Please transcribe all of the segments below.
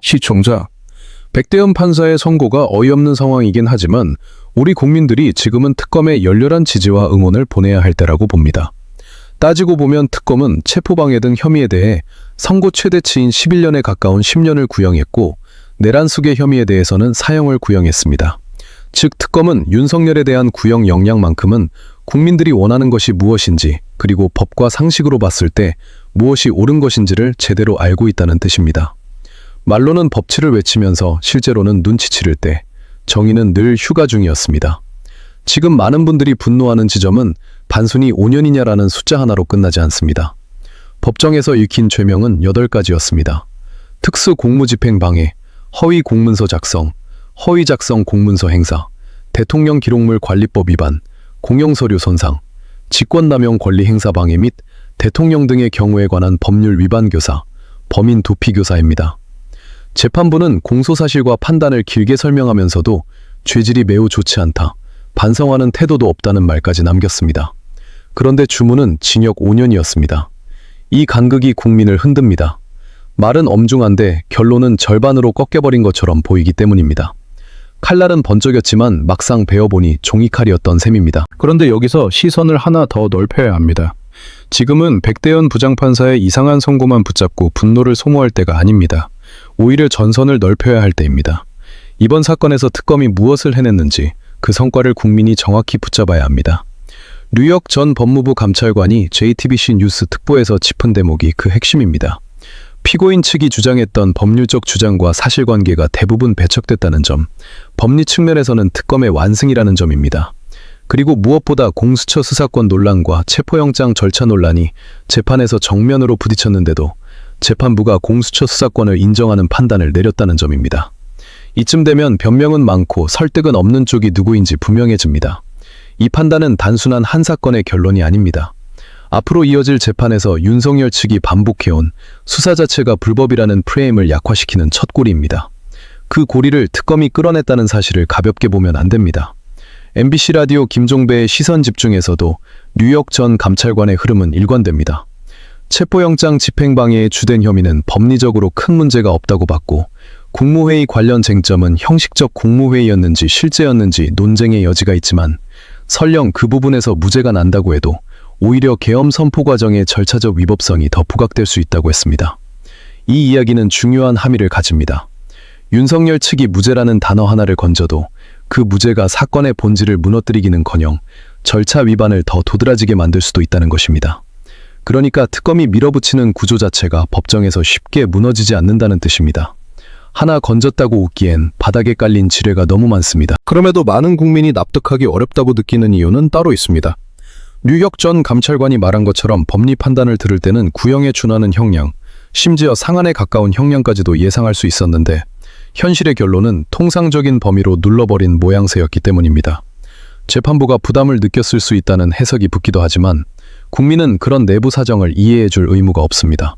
시청자, 백대현 판사의 선고가 어이없는 상황이긴 하지만 우리 국민들이 지금은 특검에 열렬한 지지와 응원을 보내야 할 때라고 봅니다. 따지고 보면 특검은 체포방해 등 혐의에 대해 선고 최대치인 11년에 가까운 10년을 구형했고 내란숙의 혐의에 대해서는 사형을 구형했습니다. 즉 특검은 윤석열에 대한 구형 역량만큼은 국민들이 원하는 것이 무엇인지 그리고 법과 상식으로 봤을 때 무엇이 옳은 것인지를 제대로 알고 있다는 뜻입니다. 말로는 법치를 외치면서 실제로는 눈치치를 때 정의는 늘 휴가 중이었습니다. 지금 많은 분들이 분노하는 지점은 단순히 5년이냐라는 숫자 하나로 끝나지 않습니다. 법정에서 읽힌 죄명은 8가지였습니다. 특수 공무집행 방해, 허위 공문서 작성, 허위 작성 공문서 행사, 대통령 기록물 관리법 위반, 공용서류 손상, 직권남용 권리 행사 방해 및 대통령 등의 경우에 관한 법률 위반 교사, 범인 도피 교사입니다. 재판부는 공소사실과 판단을 길게 설명하면서도 죄질이 매우 좋지 않다, 반성하는 태도도 없다는 말까지 남겼습니다. 그런데 주문은 징역 5년이었습니다. 이 간극이 국민을 흔듭니다. 말은 엄중한데 결론은 절반으로 꺾여버린 것처럼 보이기 때문입니다. 칼날은 번쩍였지만 막상 베어보니 종이칼이었던 셈입니다. 그런데 여기서 시선을 하나 더 넓혀야 합니다. 지금은 백대현 부장판사의 이상한 선고만 붙잡고 분노를 소모할 때가 아닙니다. 오히려 전선을 넓혀야 할 때입니다. 이번 사건에서 특검이 무엇을 해냈는지 그 성과를 국민이 정확히 붙잡아야 합니다. 류혁 전 법무부 감찰관이 JTBC 뉴스 특보에서 짚은 대목이 그 핵심입니다. 피고인 측이 주장했던 법률적 주장과 사실관계가 대부분 배척됐다는 점, 법리 측면에서는 특검의 완승이라는 점입니다. 그리고 무엇보다 공수처 수사권 논란과 체포영장 절차 논란이 재판에서 정면으로 부딪혔는데도 재판부가 공수처 수사권을 인정하는 판단을 내렸다는 점입니다. 이쯤 되면 변명은 많고 설득은 없는 쪽이 누구인지 분명해집니다. 이 판단은 단순한 한 사건의 결론이 아닙니다. 앞으로 이어질 재판에서 윤석열 측이 반복해온 수사 자체가 불법이라는 프레임을 약화시키는 첫 고리입니다. 그 고리를 특검이 끌어냈다는 사실을 가볍게 보면 안 됩니다. MBC 라디오 김종배의 시선 집중에서도 류혁 전 감찰관의 흐름은 일관됩니다. 체포영장 집행방해의 주된 혐의는 법리적으로 큰 문제가 없다고 봤고 국무회의 관련 쟁점은 형식적 국무회의였는지 실제였는지 논쟁의 여지가 있지만 설령 그 부분에서 무죄가 난다고 해도 오히려 계엄 선포 과정의 절차적 위법성이 더 부각될 수 있다고 했습니다. 이 이야기는 중요한 함의를 가집니다. 윤석열 측이 무죄라는 단어 하나를 건져도 그 무죄가 사건의 본질을 무너뜨리기는커녕 절차 위반을 더 도드라지게 만들 수도 있다는 것입니다. 그러니까 특검이 밀어붙이는 구조 자체가 법정에서 쉽게 무너지지 않는다는 뜻입니다. 하나 건졌다고 웃기엔 바닥에 깔린 지뢰가 너무 많습니다. 그럼에도 많은 국민이 납득하기 어렵다고 느끼는 이유는 따로 있습니다. 류혁 전 감찰관이 말한 것처럼 법리 판단을 들을 때는 구형에 준하는 형량, 심지어 상한에 가까운 형량까지도 예상할 수 있었는데 현실의 결론은 통상적인 범위로 눌러버린 모양새였기 때문입니다. 재판부가 부담을 느꼈을 수 있다는 해석이 붙기도 하지만 국민은 그런 내부 사정을 이해해줄 의무가 없습니다.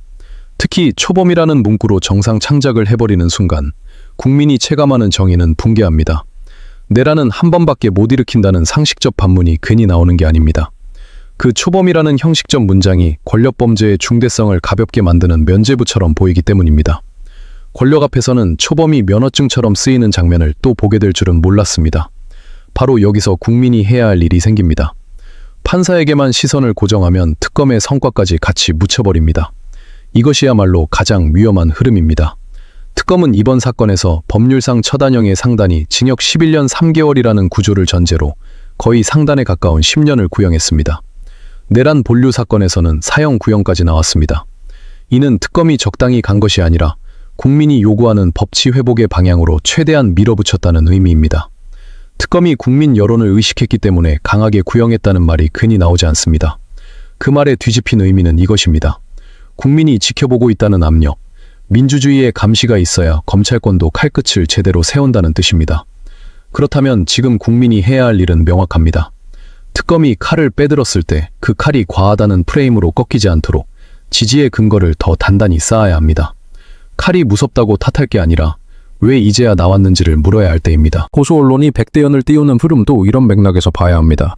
특히 초범이라는 문구로 정상 창작을 해버리는 순간 국민이 체감하는 정의는 붕괴합니다. 내란은 한 번밖에 못 일으킨다는 상식적 반문이 괜히 나오는 게 아닙니다. 그 초범이라는 형식적 문장이 권력범죄의 중대성을 가볍게 만드는 면죄부처럼 보이기 때문입니다. 권력 앞에서는 초범이 면허증처럼 쓰이는 장면을 또 보게 될 줄은 몰랐습니다. 바로 여기서 국민이 해야 할 일이 생깁니다. 판사에게만 시선을 고정하면 특검의 성과까지 같이 묻혀버립니다. 이것이야말로 가장 위험한 흐름입니다. 특검은 이번 사건에서 법률상 처단형의 상단이 징역 11년 3개월이라는 구조를 전제로 거의 상단에 가까운 10년을 구형했습니다. 내란 본류 사건에서는 사형 구형까지 나왔습니다. 이는 특검이 적당히 간 것이 아니라 국민이 요구하는 법치 회복의 방향으로 최대한 밀어붙였다는 의미입니다. 특검이 국민 여론을 의식했기 때문에 강하게 구형했다는 말이 괜히 나오지 않습니다. 그 말에 뒤집힌 의미는 이것입니다. 국민이 지켜보고 있다는 압력, 민주주의의 감시가 있어야 검찰권도 칼끝을 제대로 세운다는 뜻입니다. 그렇다면 지금 국민이 해야 할 일은 명확합니다. 특검이 칼을 빼들었을 때 그 칼이 과하다는 프레임으로 꺾이지 않도록 지지의 근거를 더 단단히 쌓아야 합니다. 칼이 무섭다고 탓할 게 아니라 왜 이제야 나왔는지를 물어야 할 때입니다. 고소 언론이 백대현을 띄우는 흐름도 이런 맥락에서 봐야 합니다.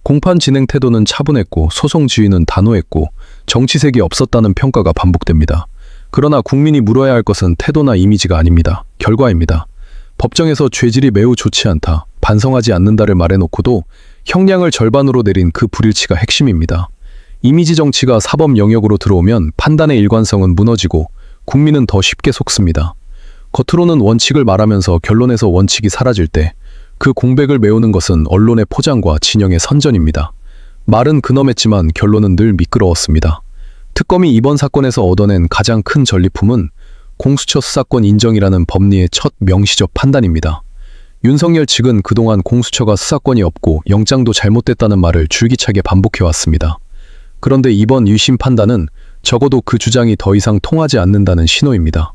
공판 진행 태도는 차분했고 소송 지휘는 단호했고 정치색이 없었다는 평가가 반복됩니다. 그러나 국민이 물어야 할 것은 태도나 이미지가 아닙니다. 결과입니다. 법정에서 죄질이 매우 좋지 않다, 반성하지 않는다를 말해놓고도 형량을 절반으로 내린 그 불일치가 핵심입니다. 이미지 정치가 사법 영역으로 들어오면 판단의 일관성은 무너지고 국민은 더 쉽게 속습니다. 겉으로는 원칙을 말하면서 결론에서 원칙이 사라질 때 그 공백을 메우는 것은 언론의 포장과 진영의 선전입니다. 말은 근엄했지만 결론은 늘 미끄러웠습니다. 특검이 이번 사건에서 얻어낸 가장 큰 전리품은 공수처 수사권 인정이라는 법리의 첫 명시적 판단입니다. 윤석열 측은 그동안 공수처가 수사권이 없고 영장도 잘못됐다는 말을 줄기차게 반복해왔습니다. 그런데 이번 1심 판단은 적어도 그 주장이 더 이상 통하지 않는다는 신호입니다.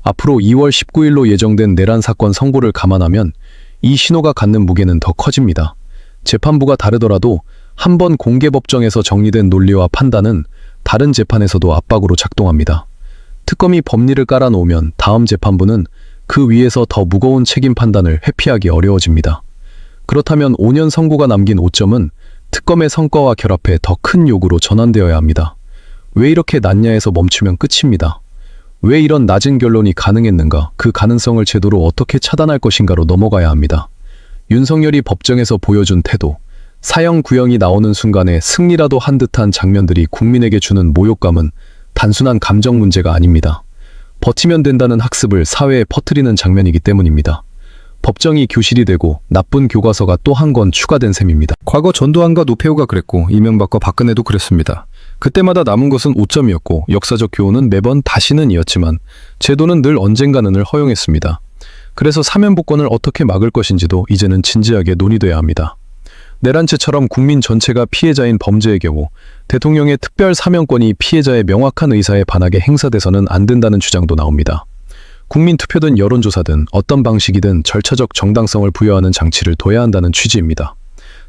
앞으로 2월 19일로 예정된 내란 사건 선고를 감안하면 이 신호가 갖는 무게는 더 커집니다. 재판부가 다르더라도 한 번 공개법정에서 정리된 논리와 판단은 다른 재판에서도 압박으로 작동합니다. 특검이 법리를 깔아놓으면 다음 재판부는 그 위에서 더 무거운 책임 판단을 회피하기 어려워집니다. 그렇다면 5년 선고가 남긴 오점은 특검의 성과와 결합해 더 큰 요구로 전환되어야 합니다. 왜 이렇게 낮냐에서 멈추면 끝입니다. 왜 이런 낮은 결론이 가능했는가, 그 가능성을 제도로 어떻게 차단할 것인가로 넘어가야 합니다. 윤석열이 법정에서 보여준 태도, 사형 구형이 나오는 순간에 승리라도 한 듯한 장면들이 국민에게 주는 모욕감은 단순한 감정 문제가 아닙니다. 버티면 된다는 학습을 사회에 퍼뜨리는 장면이기 때문입니다. 법정이 교실이 되고 나쁜 교과서가 또 한 권 추가된 셈입니다. 과거 전두환과 노태우가 그랬고 이명박과 박근혜도 그랬습니다. 그때마다 남은 것은 오점이었고 역사적 교훈은 매번 다시는이었지만 제도는 늘 언젠가는을 허용했습니다. 그래서 사면복권을 어떻게 막을 것인지도 이제는 진지하게 논의돼야 합니다. 내란죄처럼 국민 전체가 피해자인 범죄의 경우 대통령의 특별 사면권이 피해자의 명확한 의사에 반하게 행사돼서는 안 된다는 주장도 나옵니다. 국민투표든 여론조사든 어떤 방식이든 절차적 정당성을 부여하는 장치를 둬야 한다는 취지입니다.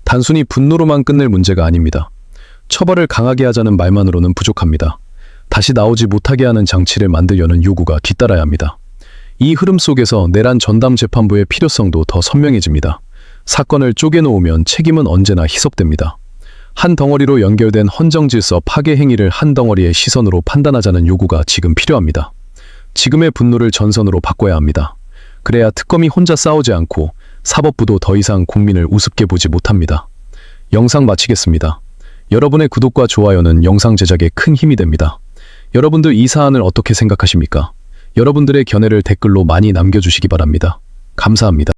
단순히 분노로만 끝낼 문제가 아닙니다. 처벌을 강하게 하자는 말만으로는 부족합니다. 다시 나오지 못하게 하는 장치를 만들려는 요구가 뒤따라야 합니다. 이 흐름 속에서 내란 전담재판부의 필요성도 더 선명해집니다. 사건을 쪼개놓으면 책임은 언제나 희석됩니다. 한 덩어리로 연결된 헌정질서 파괴 행위를 한 덩어리의 시선으로 판단하자는 요구가 지금 필요합니다. 지금의 분노를 전선으로 바꿔야 합니다. 그래야 특검이 혼자 싸우지 않고 사법부도 더 이상 국민을 우습게 보지 못합니다. 영상 마치겠습니다. 여러분의 구독과 좋아요는 영상 제작에 큰 힘이 됩니다. 여러분들 이 사안을 어떻게 생각하십니까? 여러분들의 견해를 댓글로 많이 남겨주시기 바랍니다. 감사합니다.